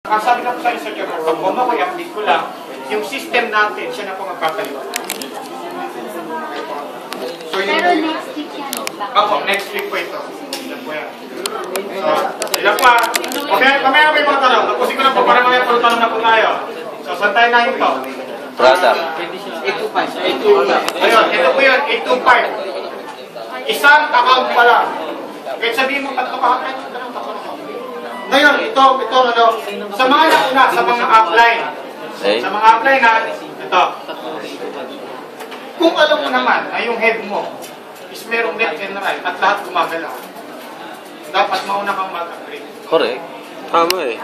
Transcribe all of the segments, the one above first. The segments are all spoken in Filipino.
Ang sabi na po sa Sir Jomar, pag bumawa, i-update ko lang, yung system natin, siya na po magpapaliwa. So, pero next week yan. Ako, next week po ito. Ilan po yan. So, ilan pa. Mamaya may mga tanong. Tapusin ko na po para mamaya puro tanong na po tayo. So, saan tayo na ito? Product. 825. Ayun, ito po yun, 825. Isang account pala. Kahit sabihin mo, pagkapahakan yung tanong. Ngayon, ito, ano, sa mga nauna, sa mga upline. Okay. Sa mga upline na, ito. Kung alam mo naman na yung head mo is merong left and right at lahat gumagalaw, dapat mauna kang mag-upgrade. Correct. Tama eh.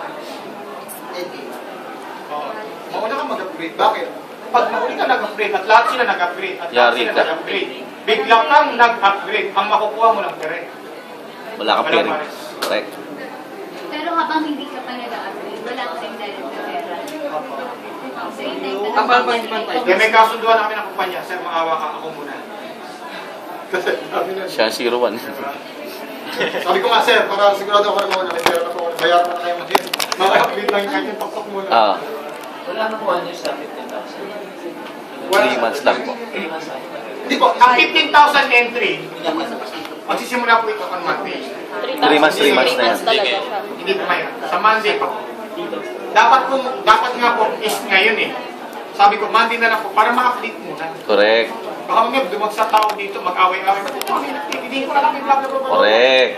Mauna kang mag-upgrade. Bakit? Pag mauli ka nag-upgrade at lahat sila nag-upgrade at lahat sila nag-upgrade, bigla kang nag-upgrade, ang makukuha mo ng pere. Wala kang pere. Correct. Pero habang hindi ka pa nag-upgrade, wala ka rin direct na pera. So, Kaya may kasunduan namin ng kumpanya, sir, maawa ka, ako muna. Siya ang 01. Sabi ko nga, sir, para sigurado ako na muna, may pera na po, bayaran na tayo mag-hit. Maka-upgrade lang yung kanyang pakpak muna. Wala na po ano sa 15,000. 3 months lang po. Hindi po, ang 15,000 entry, magsisimula po ito on Monday. 3 months na yan. Hindi po ngayon. Sa Monday pa po. Dapat nga po is ngayon eh. Sabi ko, Monday na lang po, para ma-update muna. Correct. Baka mga dumag sa tao dito, mag-away-away. Hindi ko na lang yung vlog. Correct.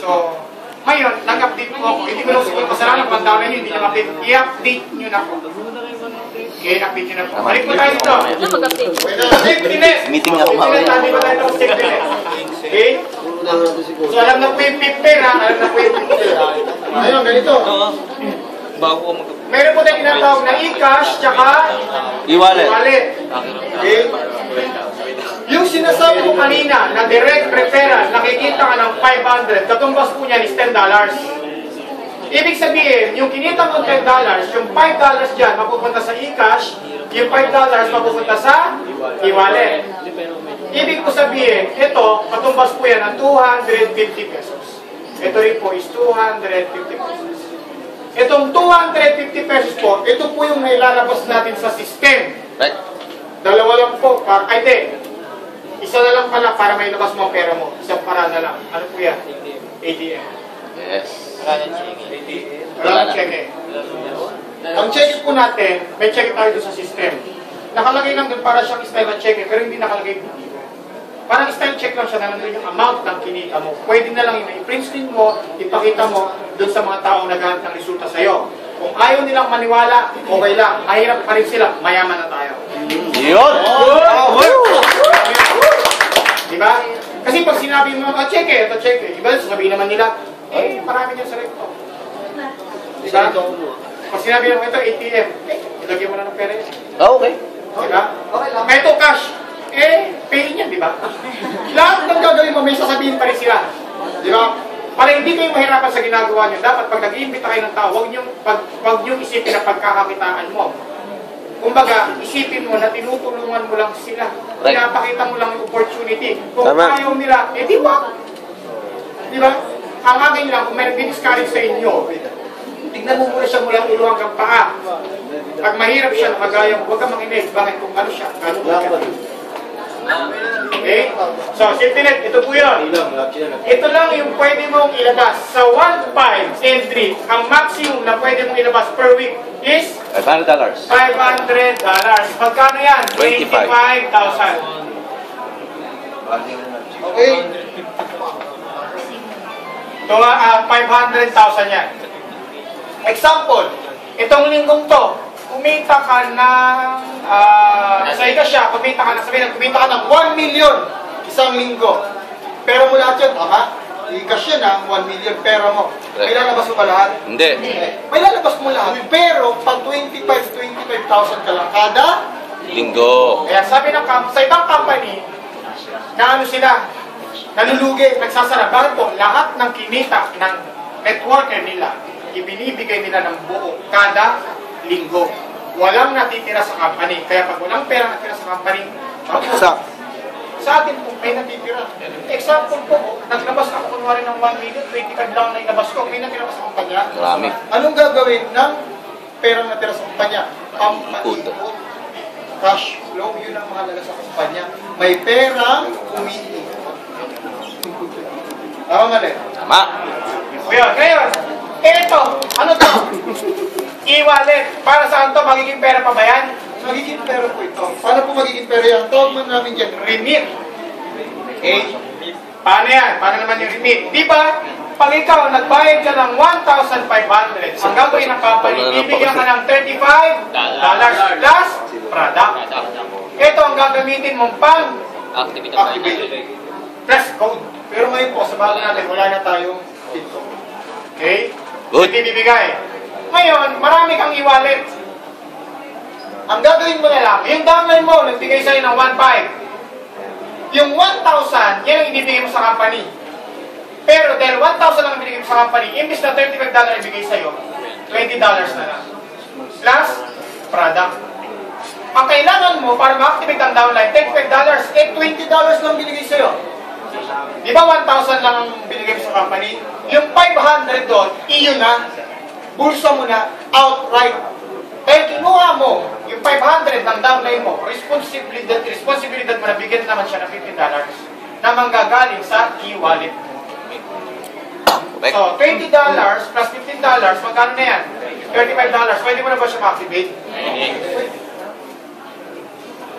So, ngayon, nag-update po ako. Hindi ko lang siguro kasalanan kung ang dami nyo, hindi nyo update. I-update nyo na po. Okay, update nyo na po. Balik po tayo dito. Safety net. Meeting na po Safety net, mamaya. hindi ba tayo ng safety net? Okay? So, alam na po yung pipper, ha? Alam na po yung pipper. Ayun, ganito. Bago ko mag- Meron po tayong tinatawag na e-cash, tsaka E-wallet. Okay? Yung sinasabi ko kanina na direct referral, nakikita ka ng 500, katumbas po niyan is $10. Ibig sabihin, yung kinita mo $10, yung $5 dyan mapupunta sa e-cash, yung $5 mapupunta sa e-wallet. Ibig ko sabihin, ito, katumbas po yan ng 250 pesos. Ito rin po is 250 pesos. Itong 250 pesos po, ito po yung nailalabas natin sa system. Right. Dalawa lang po, isa na lang pala para may labas mo ang pera mo. Isang para na lang. Ano po yan? ATM. Yes. Wala nang cheque. Ang cheque po natin, may cheque tayo doon sa system. Nakalagay lang doon para siyang style na cheque, pero hindi nakalagay dito. Parang style check lang siya na nandun yung amount ng kinita mo. Pwede na lang yung i-print screen mo, ipakita mo doon sa mga taong naghahanap ng resulta sa'yo. Kung ayaw nilang maniwala, okay lang. Mahirap pa rin sila, mayaman na tayo. Yun! Diba? Kasi pag sinabi mo, cheque, ito cheque. Diba? Sasabihin naman nila, marami niyan sa recto. Diba? Pag sinabi mo, ito ATM, ilagay mo na ng pera yun. Okay. Diba? Ito cash, pay niya, diba? Lahat ng gagawin mo, may sasabihin pa rin sila. Diba? Para hindi kayo mahirapan sa ginagawa niyo, dapat pag nag-iimbita kayo ng tao, huwag niyong isipin na pagkakakitaan mo. Kumbaga, isipin mo na tinutulungan mo lang sila. Pinapakita mo lang yung opportunity. Kung ayaw nila, di wag. Di ba? Ang akin lang, kung may discourage sa inyo, tignan mo muna siya mulang ulo hanggang paa. Pag mahirap siya, nakagaya mo, huwag kang makinig. Bakit kung ano siya? Okay? So, safety net, ito po yun. Ito lang yung pwede mong ilabas. Sa 1.5 entry, ang maximum na pwede mong ilabas per week is $500. $500. Magkano yan? 25,000. 25,000. Okay? So, 500,000 yan. Example, itong linggong to, kumita ka ng, sa ika siya, kumita ka ng 1 million isang linggo. Pero mo lahat yun, tama? I-cash yun ng 1 million pera mo. May lalabas mo ba lahat? Hindi. May lalabas mo lahat. Pero pag 25,000 ka lang kada Linggo. kaya sabi ng sa ibang company, na ano sila, nalulugi, nagsasara. Bakit po? Lahat ng kinita ng networker nila, ibinibigay nila ng buo kada linggo. Walang natitira sa company. Kaya pag walang pera natitira sa company, Sa atin po, may natitira. Example po, naglabas ako kunwari ng 1 million, 25 lang na inabas ko, may natira pa sa kumpanya. Marami. Anong gagawin ng perang natira sa kumpanya? Pampaikot. Cash flow, yun ang mahalaga sa kumpanya. May perang umiikot. Tama mali? Tama. Ngayon, ito, ano to? E-wallet. Para saan to? Magiging pera pa ba yan? Magiging pera po ito. Paano po magiging pera yan? Tawag man namin dyan, remit. Okay? Paano yan? Paano naman yung remit? Di ba? Pag ikaw, nagbayad ka ng 1,500, ang gagawin ng company, bibigyan ka ng $35 plus product. Ito ang gagamitin mong pang activate plus code. Pero ngayon po, sa bago natin, wala na tayong dito. Okay? Good. Hindi bibigay. Ngayon, marami kang e-wallet. Ang gagawin mo na lang, yung downline mo, nagbigay sa'yo ng 1,500. Yung 1,000, yan ang ibibigay mo sa company. Pero dahil 1,000 lang ibigay mo sa company, imbis na $35 ibigay sa'yo, $20 na lang. Plus, product. Ang kailangan mo para ma-activate ang downline, $35, $20 lang binigay sa'yo. Di ba 1,000 lang ang binigay mo sa company? Yung 500 doon, iyo na, bulsa mo na, outright. Dahil kinuha mo yung 500 ng downline mo, responsibilidad mo na bigyan naman siya ng $15 na manggagaling sa e-wallet mo. So, $20 plus $15, magkano na yan? $35. Pwede mo na ba siya ma-activate?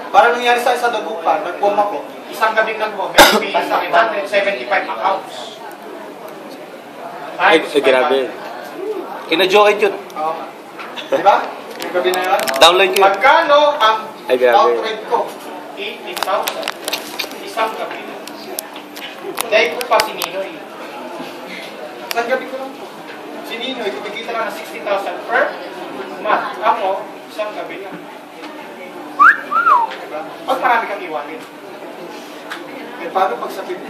Para nangyari sa Dagupan, nag-bomb ako. Isang gabing nag-bomb, may sa akin 175 accounts. Ay, grabe. Kina-join yun. Diba? Yung gabi na yun? Downline ko yun. Magkano ang Ay, grabe. outrate ko? 80,000. Isang gabi. Dahil ko pa si Ninoy. Isang gabi ko lang po. Si Ninoy, kumikita ka ng 60,000 per month. Ako, isang gabi lang. Diba? Pag marami kang iwanin. Eh, paano pag sa 50?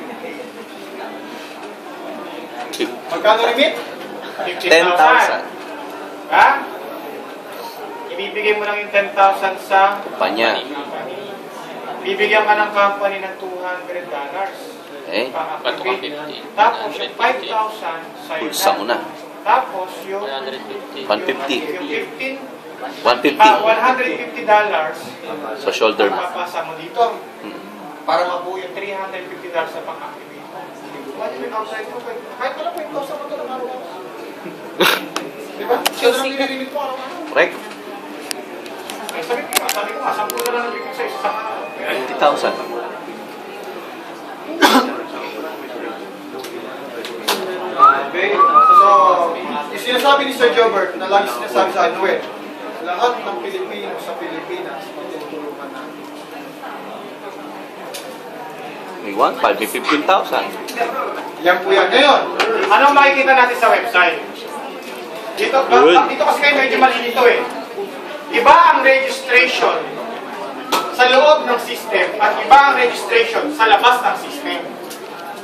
Magkano limit? 10,000. Ha? Ibibigay mo lang yung 10,000 sa Kumpanya. bibigyan ka ng company ng $200. Eh? Tapos yung 5,000 sa'yo Pulsa mo na. Tapos yung 150. yung 150. $150 So shoulder mo. papasa mo dito para mabuo yung $350 sa pang-activate. Kahit wala po yung 1,000 mo ito ng araw-araw. Diba? Siya na lang nililimit mo araw-araw. Correct? Sabi ko nga, 10 na lang nabigay sa isang araw. 50,000. Okay? So, yung sinasabi ni Sir Jobert na lagi sinasabi sa akin, well, lahat ng Pilipino sa Pilipinas matutulungan natin. May 1,500, may 15,000. Yan po yan. Ngayon, anong makikita natin sa website? Dito kasi kayo medyo malilito eh. Iba ang registration sa loob ng system at iba ang registration sa labas ng system.